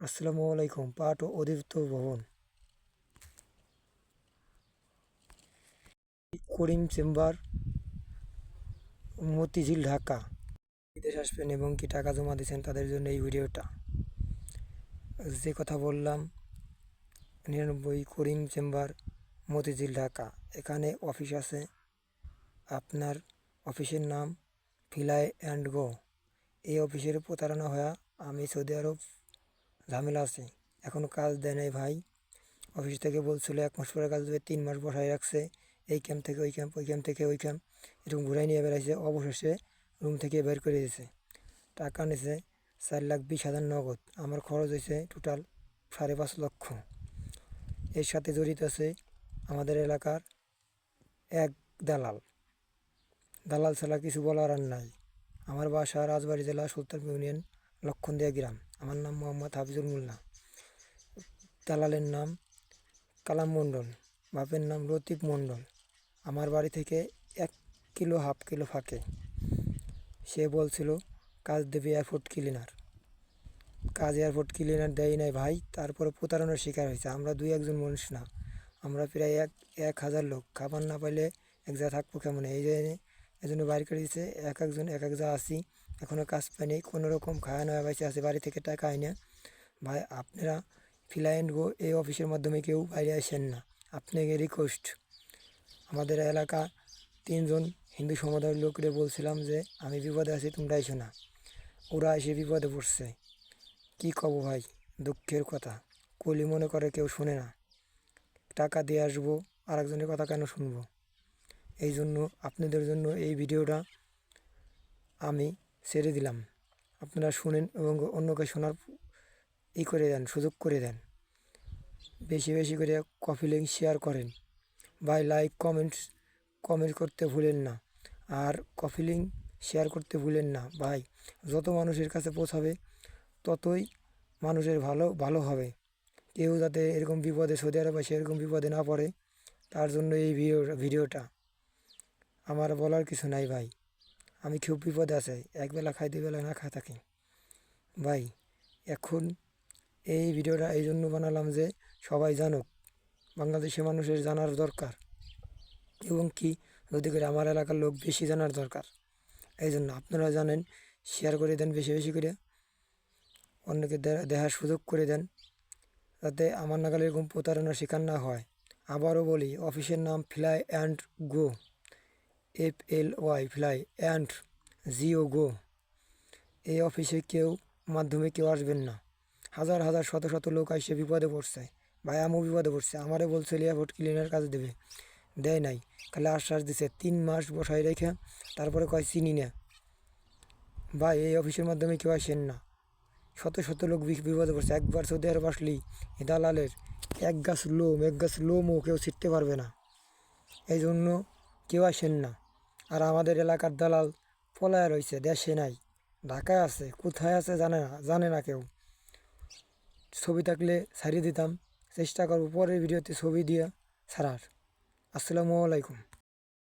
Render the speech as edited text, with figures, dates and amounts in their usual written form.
আসসালামু আলাইকুম। পাট ও অধিদপ্তর ভবন, করিম চেম্বার, মতিঝিল, ঢাকা। বিদেশ আসবেন এবং কি টাকা জমা দিয়েছেন তাদের জন্য এই ভিডিওটা। যে কথা বললাম 99 করিম চেম্বার, মতিঝিল, ঢাকা। এখানে অফিস আছে। আপনার অফিসের নাম ফ্লাই অ্যান্ড গো। এই অফিসের প্রতারণা হয়ে আমি সৌদি আরব ঝামেলা আছে। এখনও কাজ দেয় নাই ভাই। অফিস থেকে বলছিল 1 মাস পরে কাজ দেবে, 3 মাস বসায় রাখছে। এই ক্যাম্প থেকে ওই ক্যাম্প, ওই ক্যাম্প থেকে ওই ক্যাম্প, এরকম ঘুরাই নিয়ে বেড়াইছে। অবশেষে রুম থেকে বের করে দিয়েছে। টাকা নিছে 4,20,000 নগদ। আমার খরচ হয়েছে টোটাল 5.5 লক্ষ। এর সাথে জড়িত আছে আমাদের এলাকার এক দালাল। দালাল ছাড়া কিছু বলার আর নাই। আমার বাসা রাজবাড়ী জেলা সুলতানপুর ইউনিয়ন লক্ষণদিয়া গ্রাম। আমার নাম মোহাম্মদ হাফিজুল মোল্লা। দালালের নাম কালাম মণ্ডল, বাপের নাম লতিফ মণ্ডল। আমার বাড়ি থেকে 1.5 কিলো ফাঁকে। সে বলছিল কাজ দেবে এয়ারপোর্ট ক্লিনার। কাজ এয়ারপোর্ট ক্লিনার দেয় নাই ভাই। তারপরে প্রতারণার শিকার হয়েছে। আমরা 2-1 মানুষ না, আমরা প্রায় 1,000 লোক। খাবার না পাইলে এক জায়গায় থাকবো কেমন? এই জন্য বাইর করে দিচ্ছে। একজন এক জায়গা আসি, এখনও কাজ পাইনি। কোনো রকম খাওয়া নেওয়া বেঁচে আছে, বাড়ি থেকে টাকা আইনে। ভাই আপনারা ফ্লাই অ্যান্ড গো এই অফিসের মাধ্যমে কেউ বাইরে আসেন না। আপনাকে রিকোয়েস্ট। আমাদের এলাকা 3জন হিন্দু সম্প্রদায়ের লোকরে বলছিলাম যে আমি বিপদে আছি, তোমরা এসো না। ওরা এসে বিপদে পড়ছে। কি কব ভাই, দুঃখের কথা। কলি মনে করে কেউ শোনে না। টাকা দিয়ে আসবো, আর একজনের কথা কেন শুনবো? এই জন্য আপনাদের জন্য এই ভিডিওটা আমি ছেড়ে দিলাম। আপনারা শুনেন এবং অন্যকে শোনার করে দেন, সুযোগ করে দেন। বেশি বেশি করে কপি লিঙ্ক শেয়ার করেন ভাই। লাইক কমেন্ট করতে ভুলেন না। আর কপি লিঙ্ক শেয়ার করতে ভুলেন না ভাই। যত মানুষের কাছে পৌঁছাবে ততই মানুষের ভালো হবে। কেউ যাতে এরকম বিপদে, সৌদি আরব এসে এরকম বিপদে না পড়ে, তার জন্য এই ভিডিওটা। আমার বলার কিছু নাই ভাই। আমি খুব বিপদে আছি, একবেলা খাই 2 বেলা না খাই থাকি ভাই। এখন এই ভিডিওটা এই জন্য বানালাম যে সবাই জানুক, বাংলাদেশের মানুষের জানার দরকার। এবং কি যদি করে আমার এলাকার লোক বেশি জানার দরকার। এই জন্য আপনারা জানেন, শেয়ার করে দেন বেশি বেশি করে, অন্যকে দেখার সুযোগ করে দেন, যাতে আমার নাগালে এরকম প্রতারণার শিকার না হয়। আবারও বলি, অফিসের নাম fly and go, FLY, fly and go. এই অফিসে মাধ্যমে কেউ আসবেন না। হাজার হাজার শত শত লোক এসে বিপদে পড়ছে ভাই। আমিও বিপদে পড়ছে। আমারে বলছিল এয়ারপোর্ট ক্লিনার কাজ দেবে, দেয় নাই। খালি আশ্বাস দিছে 3 মাস বসায় রেখে, তারপরে কয় চিনি না ভাই। এই অফিসের মাধ্যমে কেউ আসেন না। শত শত লোক বিপদে পড়ছে। একবার সৌদি আরব আসলেই দালালের এক গাছ লোমও কেউ ছিটতে পারবে না। এই জন্য কেউ আসেন না। আর আমাদের এলাকার দালাল পলায়া রয়েছে, দেশে নাই, ঢাকায় আছে। কোথায় আছে জানে না কেউ। ছবি থাকলে ছাড়িয়ে দিতাম। চেষ্টা করবো পরের ভিডিওতে ছবি দিয়ে ছাড়ার। আসসালামু আলাইকুম।